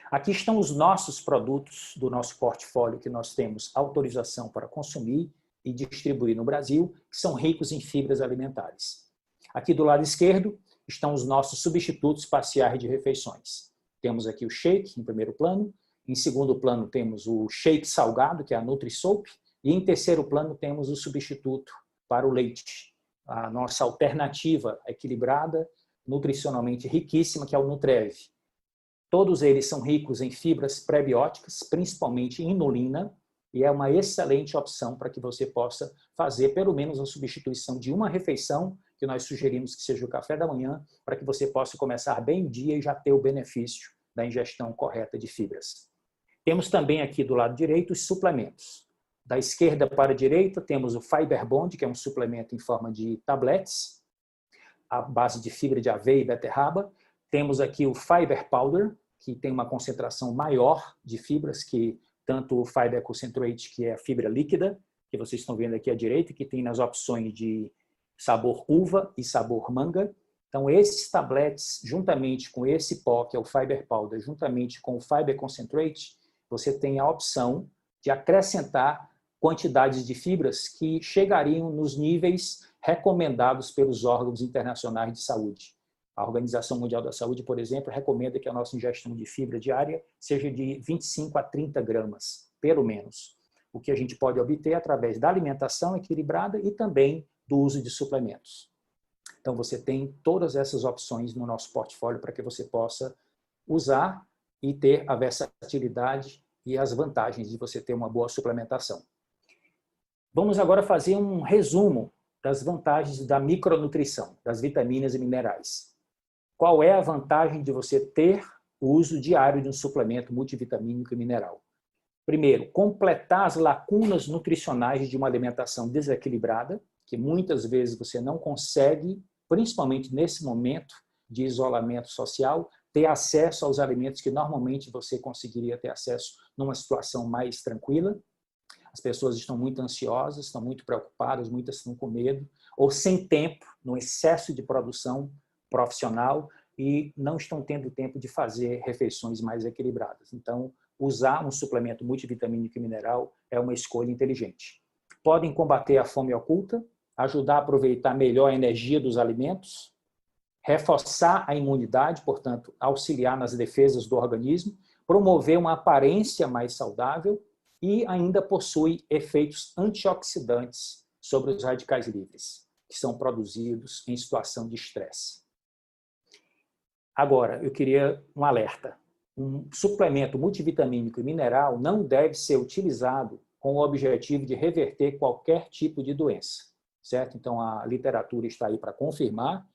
Aqui estão os nossos produtos do nosso portfólio que nós temos autorização para consumir e distribuir no Brasil, que são ricos em fibras alimentares. Aqui do lado esquerdo estão os nossos substitutos parciais de refeições. Temos aqui o shake em primeiro plano, em segundo plano temos o shake salgado, que é a Nutri-Soap, e em terceiro plano temos o substituto para o leite, a nossa alternativa equilibrada, nutricionalmente riquíssima, que é o Nutrev. Todos eles são ricos em fibras pré-bióticas, principalmente inulina, e é uma excelente opção para que você possa fazer pelo menos a substituição de uma refeição, que nós sugerimos que seja o café da manhã, para que você possa começar bem o dia e já ter o benefício da ingestão correta de fibras. Temos também aqui do lado direito os suplementos. Da esquerda para a direita temos o Fiber Bond, que é um suplemento em forma de tabletes, à base de fibra de aveia e beterraba. Temos aqui o Fiber Powder, que tem uma concentração maior de fibras que tanto o Fiber Concentrate, que é a fibra líquida, que vocês estão vendo aqui à direita, que tem nas opções de sabor uva e sabor manga. Então, esses tabletes, juntamente com esse pó, que é o Fiber Powder, juntamente com o Fiber Concentrate, você tem a opção de acrescentar quantidades de fibras que chegariam nos níveis recomendados pelos órgãos internacionais de saúde. A Organização Mundial da Saúde, por exemplo, recomenda que a nossa ingestão de fibra diária seja de 25 a 30 gramas, pelo menos. O que a gente pode obter através da alimentação equilibrada e também do uso de suplementos. Então, você tem todas essas opções no nosso portfólio para que você possa usar e ter a versatilidade e as vantagens de você ter uma boa suplementação. Vamos agora fazer um resumo das vantagens da micronutrição, das vitaminas e minerais. Qual é a vantagem de você ter o uso diário de um suplemento multivitamínico e mineral? Primeiro, completar as lacunas nutricionais de uma alimentação desequilibrada, que muitas vezes você não consegue, principalmente nesse momento de isolamento social, ter acesso aos alimentos que normalmente você conseguiria ter acesso numa situação mais tranquila. As pessoas estão muito ansiosas, estão muito preocupadas, muitas estão com medo, ou sem tempo, no excesso de produção profissional, e não estão tendo tempo de fazer refeições mais equilibradas. Então, usar um suplemento multivitamínico e mineral é uma escolha inteligente. Podem combater a fome oculta, ajudar a aproveitar melhor a energia dos alimentos, reforçar a imunidade, portanto, auxiliar nas defesas do organismo, promover uma aparência mais saudável e ainda possui efeitos antioxidantes sobre os radicais livres, que são produzidos em situação de estresse. Agora, eu queria um alerta. Um suplemento multivitamínico e mineral não deve ser utilizado com o objetivo de reverter qualquer tipo de doença, certo? Então, a literatura está aí para confirmar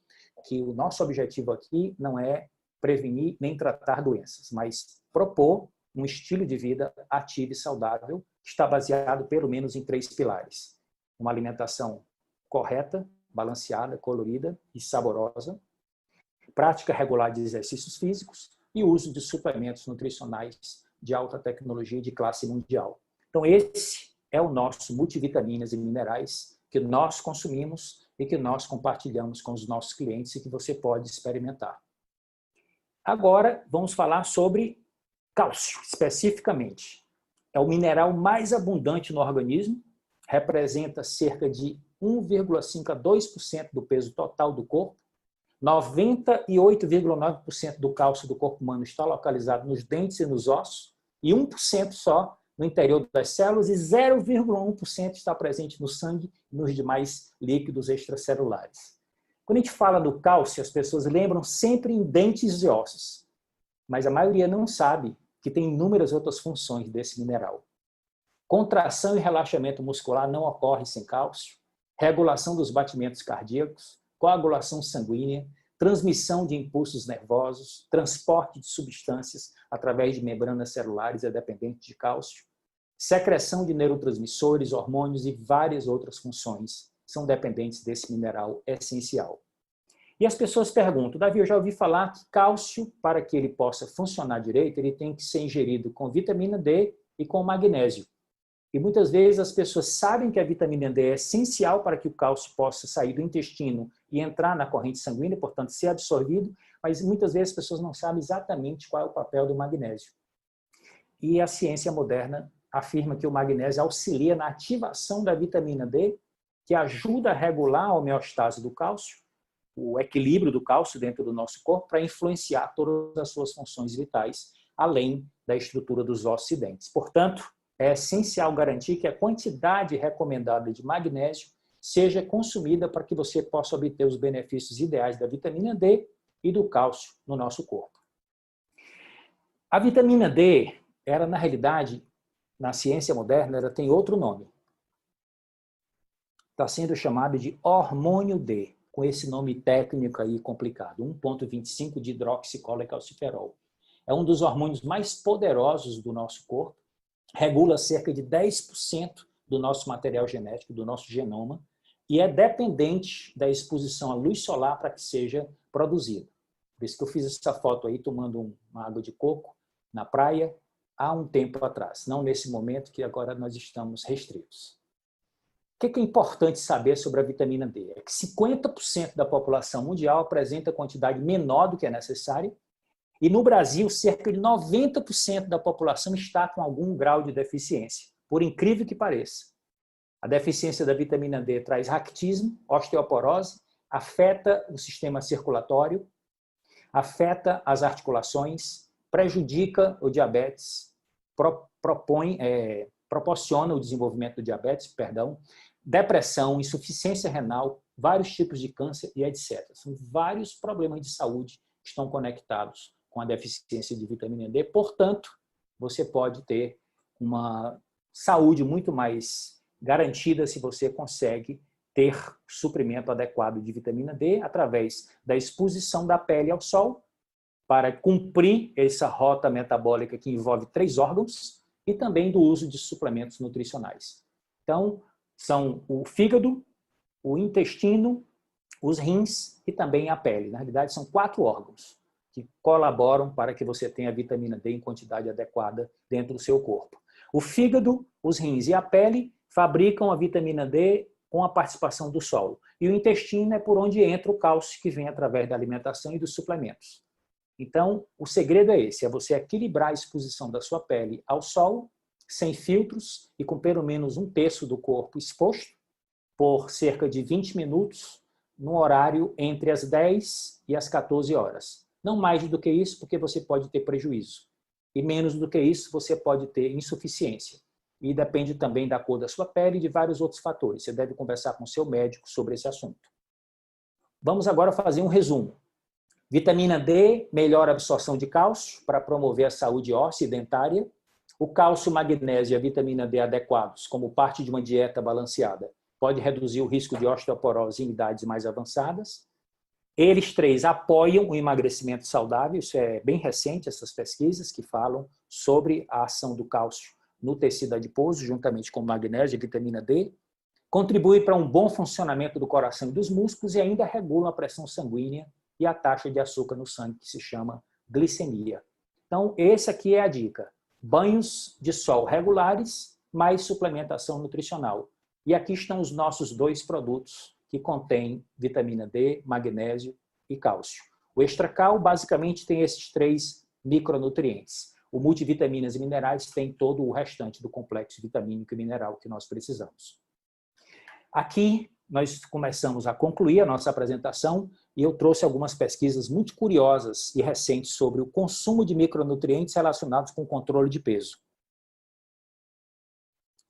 que o nosso objetivo aqui não é prevenir nem tratar doenças, mas propor um estilo de vida ativo e saudável que está baseado pelo menos em 3 pilares. Uma alimentação correta, balanceada, colorida e saborosa, prática regular de exercícios físicos e uso de suplementos nutricionais de alta tecnologia de classe mundial. Então, esse é o nosso multivitaminas e minerais que nós consumimos e que nós compartilhamos com os nossos clientes e que você pode experimentar. Agora, vamos falar sobre cálcio, especificamente. É o mineral mais abundante no organismo, representa cerca de 1,5 a 2% do peso total do corpo. 98,9% do cálcio do corpo humano está localizado nos dentes e nos ossos, e 1% só no interior das células, e 0,1% está presente no sangue e nos demais líquidos extracelulares. Quando a gente fala do cálcio, as pessoas lembram sempre em dentes e ossos, mas a maioria não sabe que tem inúmeras outras funções desse mineral. Contração e relaxamento muscular não ocorre sem cálcio, regulação dos batimentos cardíacos, coagulação sanguínea, transmissão de impulsos nervosos, transporte de substâncias através de membranas celulares é dependente de cálcio, secreção de neurotransmissores, hormônios e várias outras funções são dependentes desse mineral essencial. E as pessoas perguntam, Davi, eu já ouvi falar que cálcio, para que ele possa funcionar direito, ele tem que ser ingerido com vitamina D e com magnésio. E muitas vezes as pessoas sabem que a vitamina D é essencial para que o cálcio possa sair do intestino e entrar na corrente sanguínea, portanto, ser absorvido, mas muitas vezes as pessoas não sabem exatamente qual é o papel do magnésio. E a ciência moderna afirma que o magnésio auxilia na ativação da vitamina D, que ajuda a regular a homeostase do cálcio, o equilíbrio do cálcio dentro do nosso corpo, para influenciar todas as suas funções vitais, além da estrutura dos ossos e dentes. Portanto, é essencial garantir que a quantidade recomendada de magnésio seja consumida para que você possa obter os benefícios ideais da vitamina D e do cálcio no nosso corpo. A vitamina D, ela na realidade, na ciência moderna, ela tem outro nome. Está sendo chamada de hormônio D, com esse nome técnico aí complicado, 1,25 de hidroxicolecalciferol. É um dos hormônios mais poderosos do nosso corpo, regula cerca de 10% do nosso material genético, do nosso genoma, e é dependente da exposição à luz solar para que seja produzido. Por isso que eu fiz essa foto aí tomando uma água de coco na praia há um tempo atrás, não nesse momento que agora nós estamos restritos. O que é importante saber sobre a vitamina D? É que 50% da população mundial apresenta quantidade menor do que é necessária, e no Brasil, cerca de 90% da população está com algum grau de deficiência, por incrível que pareça. A deficiência da vitamina D traz raquitismo, osteoporose, afeta o sistema circulatório, afeta as articulações, prejudica o diabetes, proporciona o desenvolvimento do diabetes, depressão, insuficiência renal, vários tipos de câncer e etc. São vários problemas de saúde que estão conectados com a deficiência de vitamina D. Portanto, você pode ter uma saúde muito mais garantida se você consegue ter suprimento adequado de vitamina D através da exposição da pele ao sol para cumprir essa rota metabólica que envolve 3 órgãos e também do uso de suplementos nutricionais. Então, são o fígado, o intestino, os rins e também a pele. Na realidade, são 4 órgãos que colaboram para que você tenha a vitamina D em quantidade adequada dentro do seu corpo. O fígado, os rins e a pele fabricam a vitamina D com a participação do solo. E o intestino é por onde entra o cálcio que vem através da alimentação e dos suplementos. Então, o segredo é esse, é você equilibrar a exposição da sua pele ao sol, sem filtros e com pelo menos 1/3 do corpo exposto, por cerca de 20 minutos, no horário entre as 10 e as 14 horas. Não mais do que isso, porque você pode ter prejuízo. E menos do que isso, você pode ter insuficiência. E depende também da cor da sua pele e de vários outros fatores. Você deve conversar com o seu médico sobre esse assunto. Vamos agora fazer um resumo. Vitamina D melhora a absorção de cálcio para promover a saúde óssea e dentária. O cálcio, magnésio e a vitamina D adequados, como parte de uma dieta balanceada, pode reduzir o risco de osteoporose em idades mais avançadas. Eles 3 apoiam o emagrecimento saudável, isso é bem recente, essas pesquisas que falam sobre a ação do cálcio no tecido adiposo, juntamente com magnésio e vitamina D, contribui para um bom funcionamento do coração e dos músculos e ainda regula a pressão sanguínea e a taxa de açúcar no sangue, que se chama glicemia. Então, essa aqui é a dica. Banhos de sol regulares, mais suplementação nutricional. E aqui estão os nossos 2 produtos que contêm vitamina D, magnésio e cálcio. O Extracal basicamente tem esses 3 micronutrientes. O multivitaminas e minerais tem todo o restante do complexo vitamínico e mineral que nós precisamos. Aqui nós começamos a concluir a nossa apresentação e eu trouxe algumas pesquisas muito curiosas e recentes sobre o consumo de micronutrientes relacionados com o controle de peso.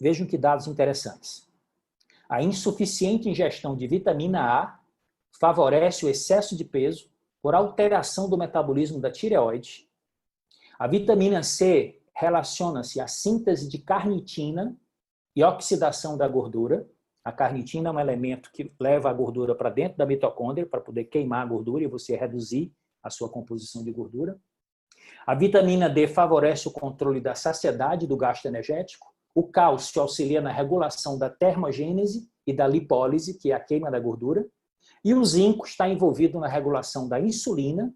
Vejam que dados interessantes. A insuficiente ingestão de vitamina A favorece o excesso de peso por alteração do metabolismo da tireoide. A vitamina C relaciona-se à síntese de carnitina e oxidação da gordura. A carnitina é um elemento que leva a gordura para dentro da mitocôndria para poder queimar a gordura e você reduzir a sua composição de gordura. A vitamina D favorece o controle da saciedade do gasto energético. O cálcio auxilia na regulação da termogênese e da lipólise, que é a queima da gordura. E o zinco está envolvido na regulação da insulina,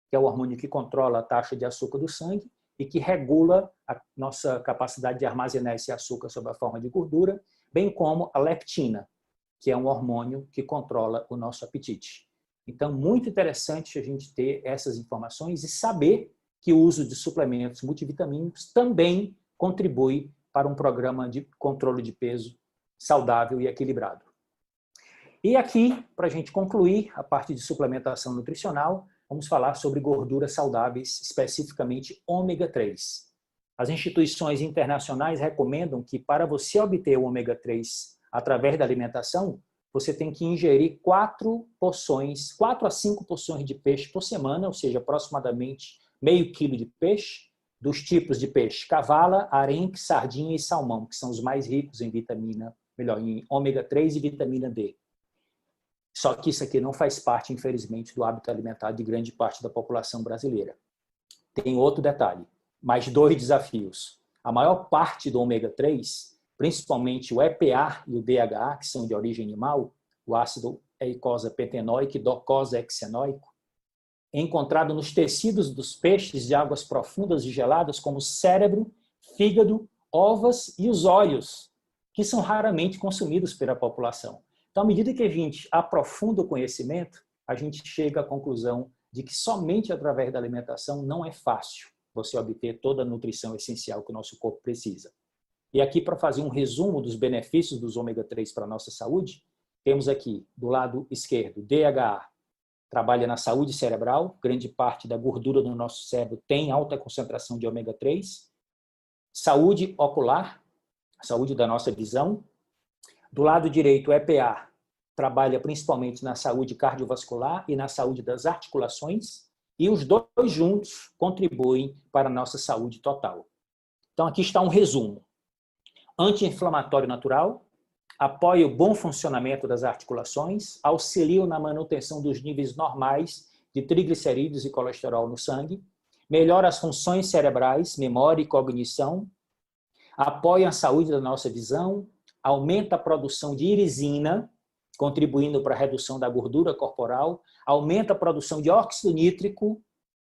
que é o hormônio que controla a taxa de açúcar do sangue e que regula a nossa capacidade de armazenar esse açúcar sob a forma de gordura, bem como a leptina, que é um hormônio que controla o nosso apetite. Então, muito interessante a gente ter essas informações e saber que o uso de suplementos multivitamínicos também contribui para um programa de controle de peso saudável e equilibrado. E aqui, para a gente concluir a parte de suplementação nutricional, vamos falar sobre gorduras saudáveis, especificamente ômega 3. As instituições internacionais recomendam que para você obter o ômega 3 através da alimentação, você tem que ingerir 4 a 5 porções de peixe por semana, ou seja, aproximadamente meio quilo de peixe, dos tipos de peixe cavala, arenque, sardinha e salmão, que são os mais ricos em em ômega 3 e vitamina D. Só que isso aqui não faz parte, infelizmente, do hábito alimentar de grande parte da população brasileira. Tem outro detalhe, mais 2 desafios. A maior parte do ômega 3, principalmente o EPA e o DHA, que são de origem animal, o ácido eicosapentenoico e docosahexaenoico, é encontrado nos tecidos dos peixes de águas profundas e geladas, como o cérebro, fígado, ovas e os olhos, que são raramente consumidos pela população. Então, à medida que a gente aprofunda o conhecimento, a gente chega à conclusão de que somente através da alimentação não é fácil você obter toda a nutrição essencial que o nosso corpo precisa. E aqui, para fazer um resumo dos benefícios dos ômega 3 para a nossa saúde, temos aqui, do lado esquerdo, DHA, trabalha na saúde cerebral, grande parte da gordura do nosso cérebro tem alta concentração de ômega 3. Saúde ocular, saúde da nossa visão. Do lado direito, o EPA trabalha principalmente na saúde cardiovascular e na saúde das articulações, e os dois juntos contribuem para a nossa saúde total. Então, aqui está um resumo. Anti-inflamatório natural, apoia o bom funcionamento das articulações, auxilia na manutenção dos níveis normais de triglicerídeos e colesterol no sangue, melhora as funções cerebrais, memória e cognição, apoia a saúde da nossa visão, aumenta a produção de irisina, contribuindo para a redução da gordura corporal, aumenta a produção de óxido nítrico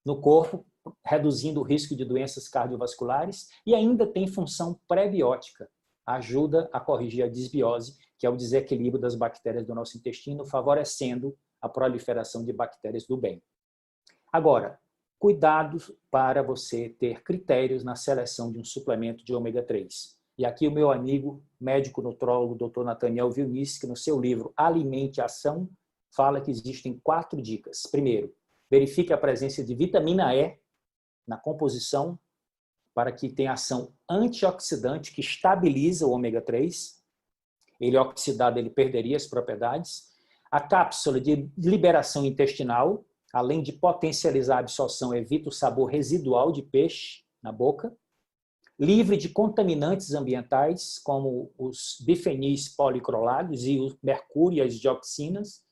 no corpo, reduzindo o risco de doenças cardiovasculares, e ainda tem função pré-biótica, ajuda a corrigir a disbiose, que é o desequilíbrio das bactérias do nosso intestino, favorecendo a proliferação de bactérias do bem. Agora, cuidado para você ter critérios na seleção de um suplemento de ômega 3. E aqui o meu amigo, médico nutrólogo, Dr. Nathaniel Vilniski, no seu livro Alimente Ação, fala que existem 4 dicas. Primeiro, verifique a presença de vitamina E na composição, para que tenha ação antioxidante que estabiliza o ômega 3. Ele oxidado, ele perderia as propriedades. A cápsula de liberação intestinal, além de potencializar a absorção, evita o sabor residual de peixe na boca. Livre de contaminantes ambientais, como os bifenis policrolados e o mercúrio e as dioxinas.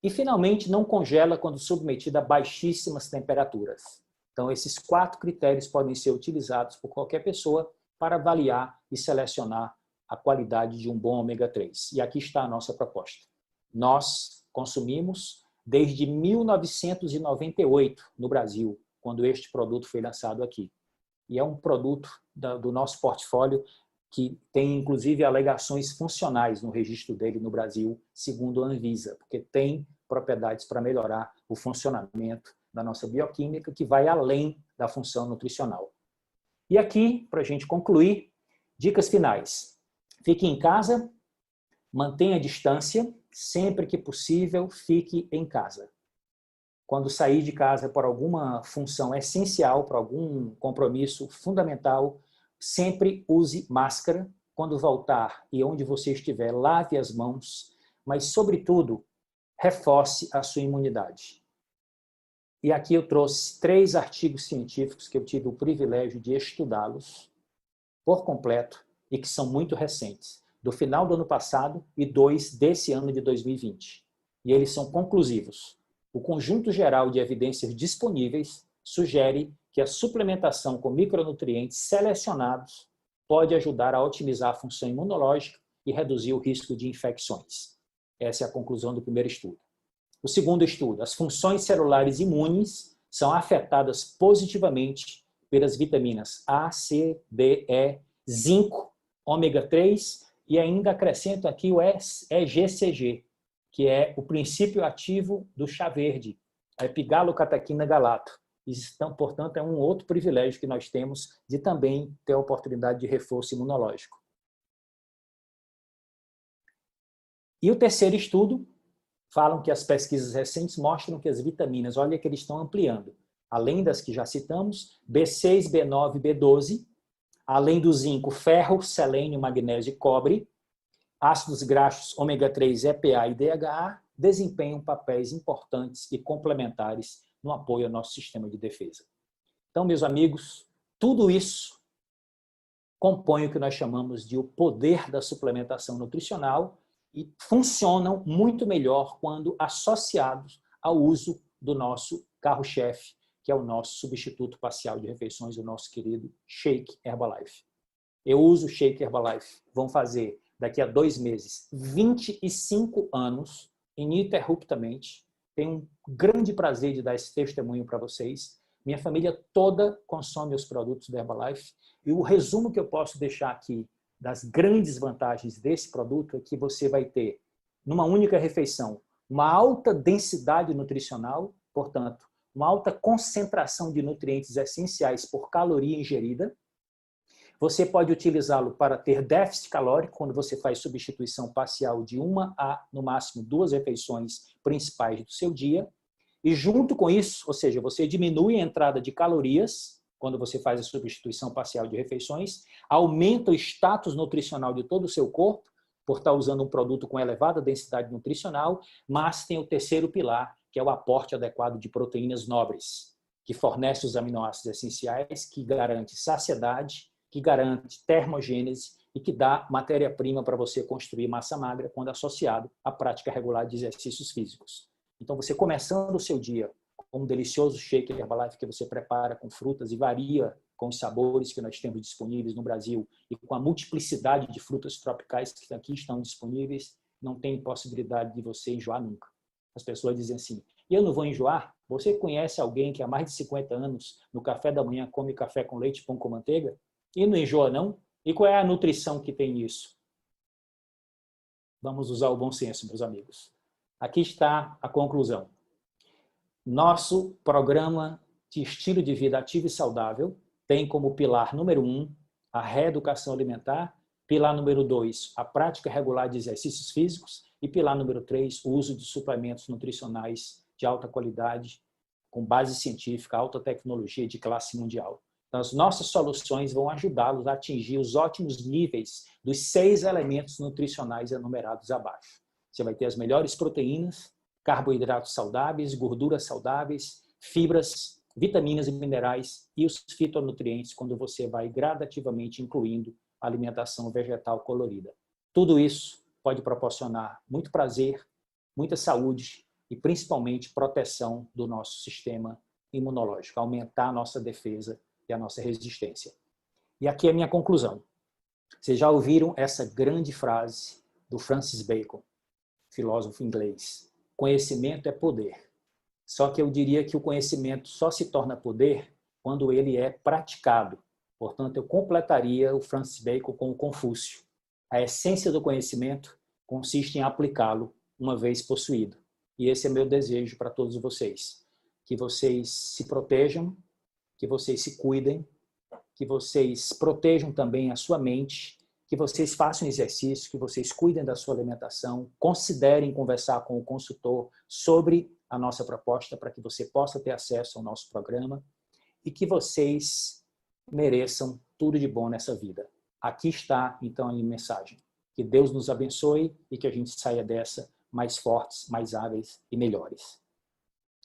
E, finalmente, não congela quando submetida a baixíssimas temperaturas. Então, esses 4 critérios podem ser utilizados por qualquer pessoa para avaliar e selecionar a qualidade de um bom ômega 3. E aqui está a nossa proposta. Nós consumimos desde 1998 no Brasil, quando este produto foi lançado aqui. E é um produto do nosso portfólio que tem, inclusive, alegações funcionais no registro dele no Brasil, segundo a Anvisa, porque tem propriedades para melhorar o funcionamento da nossa bioquímica, que vai além da função nutricional. E aqui, para a gente concluir, dicas finais. Fique em casa, mantenha a distância, sempre que possível, fique em casa. Quando sair de casa por alguma função essencial, por algum compromisso fundamental, sempre use máscara. Quando voltar e onde você estiver, lave as mãos, mas, sobretudo, reforce a sua imunidade. E aqui eu trouxe 3 artigos científicos que eu tive o privilégio de estudá-los por completo e que são muito recentes, do final do ano passado e 2 desse ano de 2020. E eles são conclusivos. O conjunto geral de evidências disponíveis sugere que a suplementação com micronutrientes selecionados pode ajudar a otimizar a função imunológica e reduzir o risco de infecções. Essa é a conclusão do primeiro estudo. O segundo estudo, as funções celulares imunes são afetadas positivamente pelas vitaminas A, C, D, E, zinco, ômega 3 e ainda acrescento aqui o EGCG, que é o princípio ativo do chá verde, a epigalocatequina galato. Então, portanto, é um outro privilégio que nós temos de também ter a oportunidade de reforço imunológico. E o terceiro estudo, falam que as pesquisas recentes mostram que as vitaminas, olha que eles estão ampliando, além das que já citamos, B6, B9 e B12, além do zinco, ferro, selênio, magnésio e cobre, ácidos graxos ômega 3, EPA e DHA desempenham papéis importantes e complementares no apoio ao nosso sistema de defesa. Então, meus amigos, tudo isso compõe o que nós chamamos de o poder da suplementação nutricional e funcionam muito melhor quando associados ao uso do nosso carro-chefe, que é o nosso substituto parcial de refeições, o nosso querido Shake Herbalife. Eu uso o Shake Herbalife, vão fazer daqui a 2 meses 25 anos, ininterruptamente. Tenho um grande prazer de dar esse testemunho para vocês. Minha família toda consome os produtos da Herbalife e o resumo que eu posso deixar aqui das grandes vantagens desse produto é que você vai ter, numa única refeição, uma alta densidade nutricional, portanto, uma alta concentração de nutrientes essenciais por caloria ingerida. Você pode utilizá-lo para ter déficit calórico, quando você faz substituição parcial de 1 a, no máximo, 2 refeições principais do seu dia. E junto com isso, ou seja, você diminui a entrada de calorias, quando você faz a substituição parcial de refeições, aumenta o status nutricional de todo o seu corpo, por estar usando um produto com elevada densidade nutricional, mas tem o terceiro pilar, que é o aporte adequado de proteínas nobres, que fornece os aminoácidos essenciais, que garante saciedade, que garante termogênese e que dá matéria-prima para você construir massa magra quando associado à prática regular de exercícios físicos. Então, você começando o seu dia com um delicioso shake Herbalife que você prepara com frutas e varia com os sabores que nós temos disponíveis no Brasil e com a multiplicidade de frutas tropicais que aqui estão disponíveis, não tem possibilidade de você enjoar nunca. As pessoas dizem assim, eu não vou enjoar? Você conhece alguém que há mais de 50 anos, no café da manhã, come café com leite e pão com manteiga? E não enjoa, não? E qual é a nutrição que tem nisso? Vamos usar o bom senso, meus amigos. Aqui está a conclusão. Nosso programa de estilo de vida ativo e saudável tem como pilar número 1 a reeducação alimentar, pilar número 2 a prática regular de exercícios físicos e pilar número 3 o uso de suplementos nutricionais de alta qualidade, com base científica, alta tecnologia de classe mundial. Então, as nossas soluções vão ajudá-los a atingir os ótimos níveis dos 6 elementos nutricionais enumerados abaixo. Você vai ter as melhores proteínas, carboidratos saudáveis, gorduras saudáveis, fibras, vitaminas e minerais e os fitonutrientes quando você vai gradativamente incluindo a alimentação vegetal colorida. Tudo isso pode proporcionar muito prazer, muita saúde e principalmente proteção do nosso sistema imunológico, aumentar a nossa defesa e a nossa resistência. E aqui é a minha conclusão. Vocês já ouviram essa grande frase do Francis Bacon, filósofo inglês: conhecimento é poder. Só que eu diria que o conhecimento só se torna poder quando ele é praticado. Portanto, eu completaria o Francis Bacon com o Confúcio. A essência do conhecimento consiste em aplicá-lo uma vez possuído. E esse é meu desejo para todos vocês. Que vocês se protejam, que vocês se cuidem, que vocês protejam também a sua mente, que vocês façam exercício, que vocês cuidem da sua alimentação, considerem conversar com o consultor sobre a nossa proposta para que você possa ter acesso ao nosso programa e que vocês mereçam tudo de bom nessa vida. Aqui está, então, a minha mensagem. Que Deus nos abençoe e que a gente saia dessa mais fortes, mais hábeis e melhores.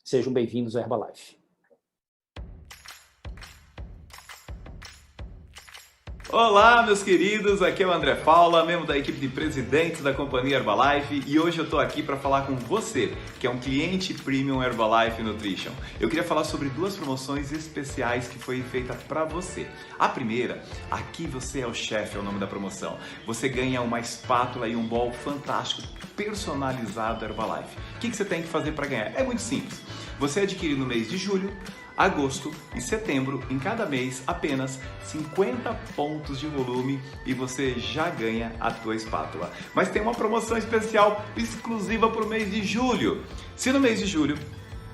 Sejam bem-vindos ao Herbalife. Olá, meus queridos, aqui é o André Paula, membro da equipe de presidentes da companhia Herbalife, e hoje eu tô aqui para falar com você, que é um cliente premium Herbalife Nutrition. Eu queria falar sobre duas promoções especiais que foi feita para você. A primeira, aqui você é o chefe, é o nome da promoção. Você ganha uma espátula e um bowl fantástico personalizado Herbalife. O que você tem que fazer para ganhar? É muito simples. Você adquire no mês de julho, agosto e setembro, em cada mês, apenas 50 pontos de volume e você já ganha a tua espátula. Mas tem uma promoção especial exclusiva para o mês de julho. Se no mês de julho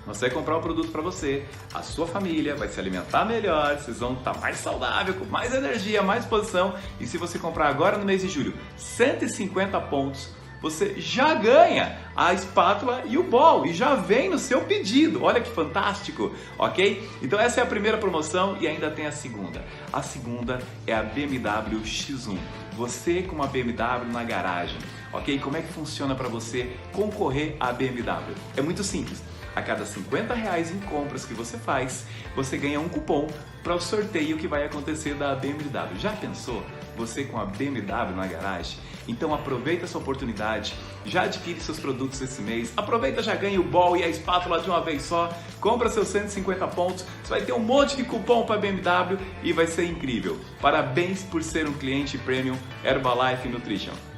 você comprar um produto para você, a sua família vai se alimentar melhor, vocês vão estar mais saudável, com mais energia, mais disposição, e se você comprar agora no mês de julho 150 pontos, você já ganha a espátula e o bowl e já vem no seu pedido. Olha que fantástico, ok? Então essa é a primeira promoção e ainda tem a segunda. A segunda é a BMW X1. Você com uma BMW na garagem, ok? Como é que funciona para você concorrer à BMW? É muito simples. A cada R$50 em compras que você faz, você ganha um cupom para o sorteio que vai acontecer da BMW. Já pensou? Você com a BMW na garagem? Então aproveita essa oportunidade, já adquire seus produtos esse mês, aproveita, já ganha o bowl e a espátula de uma vez só, compra seus 150 pontos, você vai ter um monte de cupom para BMW e vai ser incrível. Parabéns por ser um cliente premium Herbalife Nutrition.